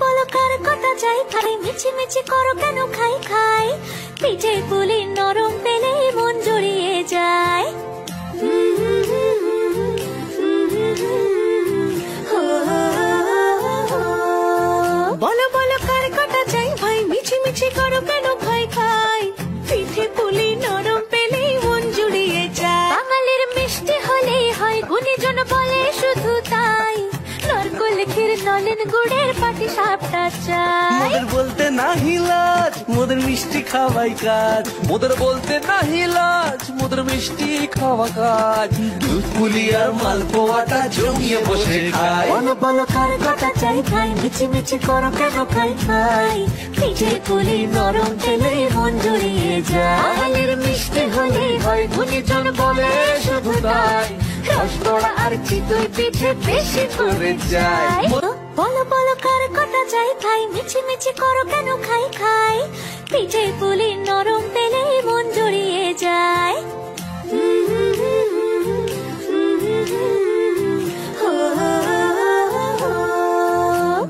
বলো কার কথা চাই খাই মিছি মিছি করো কেন খাই খাই পিঠে পুলি নরম পেলে মন জড়িয়ে যায় বলো বলো কার কথা চাই ভাই মিছি মিছি করো কেন খাই খাই পিঠে পুলি নরম পেলে মন জড়িয়ে যায় বাঙালির মিষ্টি হলেই হয় গুণীজন বলে শুধু তাই নরকোল ক্ষীর নলেন গুড়ের পাটি সাপটা চাই মোদের বলতে নাহি লাজ মোদের মিষ্টি খাওয়াই কাজ মোদের বলতে নাহি লাজ মোদের মিষ্টি খাওয়া কাজ দুধ পুলি আর মালপোয়াটা জমিয়ে বসে খায় বলো বলো কার কথা চাই খাই মিছি মিছি করো কেন খাই খাই পিঠে পুলি নরম পেলে মন জড়িয়ে যায় বাঙালির মিষ্টি হলেই হয় গুণীজন বলে শুধু তাই রসগোল্লা আর চিতই পিঠে বেশি করে যায় বলো বলো কার কথা চাই খাই মিছি মিছি করো কেন খাই খাই পিঠে পুলি নরম পেলে মন জড়িয়ে যায়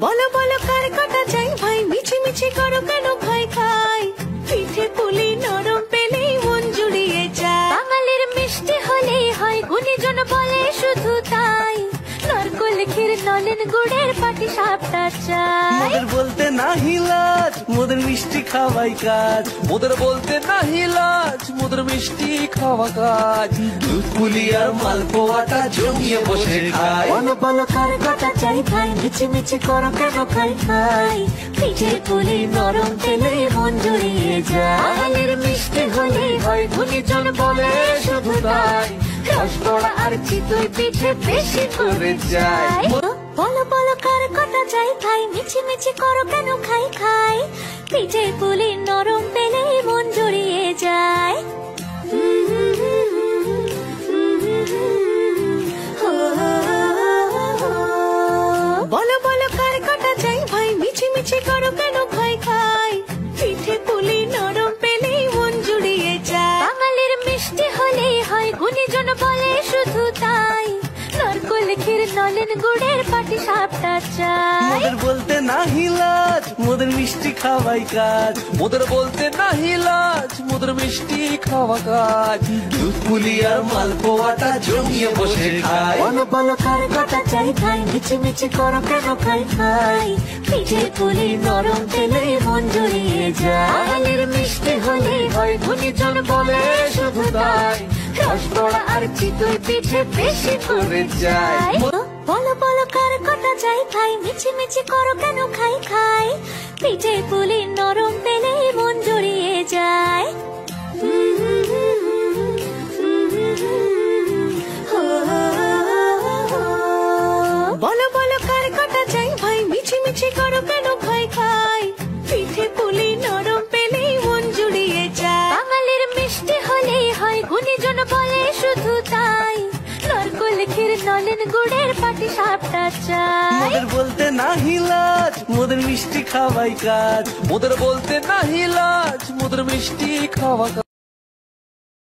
বলো বলো কার কথা চাই ভাই মিছি মিছি করো কেন খাই খাই পিঠে পুলি নরম পেলে মন জড়িয়ে যায় বাঙালির মিষ্টি হলেই হয় গুণীজন বলে শুধু তাই নরকোল ক্ষীর নলেন গুড়ের পাটি সাপটা চাই মোদের বলতে নাহি লাজ মোদের মিষ্টি খাওয়াই কাজ মোদের বলতে নাহি লাজ মোদের মিষ্টি খাওয়া কাজ দুধ পুলি আর মালপোয়াটা জমিয়ে বসে খায় বলো বলো কার কথা চাই খাই মিছি মিছি করো কেন খাই খাই পিঠে পুলি নরম পেলে মন জড়িয়ে যায় বাঙালির মিষ্টি হলেই হয় গুণীজন বলে শুধু তাই রসগোল্লা আর চিতই পিঠে বেশি করে যায় বলো বলো কার কথা চাই খাই মিছি মিছি করো কেন খাই খাই পিঠে পুলি নরম পেলে মন জড়িয়ে যায় বলো বলো কার কথা চাই ভাই মিছি মিছি করো কেন খাই খাই পিঠে পুলি নরম পেলে মন জড়িয়ে যায় বাঙালির মিষ্টি হলেই হয় গুণীজন বলে শুধু তাই নরকোল ক্ষীর নলেন গুড়ের পাটি সাপটা চাই মোদের বলতে নাহি লাজ মোদের মিষ্টি খাওয়াই কাজ মোদের বলতে নাহি লাজ মোদের মিষ্টি খাওয়া কাজ দুধ পুলি আর মালপোয়াটা জমিয়ে বসে খায় বলো বলো কার কথা চাই খাই মিছি মিছি করো কেন খাই খাই পিঠে পুলি নরম পেলে মন জড়িয়ে যায় বাঙালির মিষ্টি হলেই হয় গুণীজন বলে শুধু তাই রসগোল্লা আর চিতই পিঠে বেশি করে যায় বলো বলো কার কথা চাই খাই মিছি মিছি করো কেন খাই খাই পিঠে পুলি নরম পেলে মন জড়িয়ে যায় বলো বলো কার কথা চাই ভাই মিছি মিছি করো কেন খাই খাই পিঠে পুলি নরম পেলে মন জড়িয়ে যায় বাঙালির মিষ্টি হলেই হয় গুণীজন বলে শুধু তাই নরকোল ক্ষীর নলেন গুড়ের পাটি সাপটা চাই মোদের বলতে নাহি লাজ মোদের মিষ্টি খাওয়াই কাজ মোদের বলতে নাহি লাজ মোদের মিষ্টি খাওয়া কাজ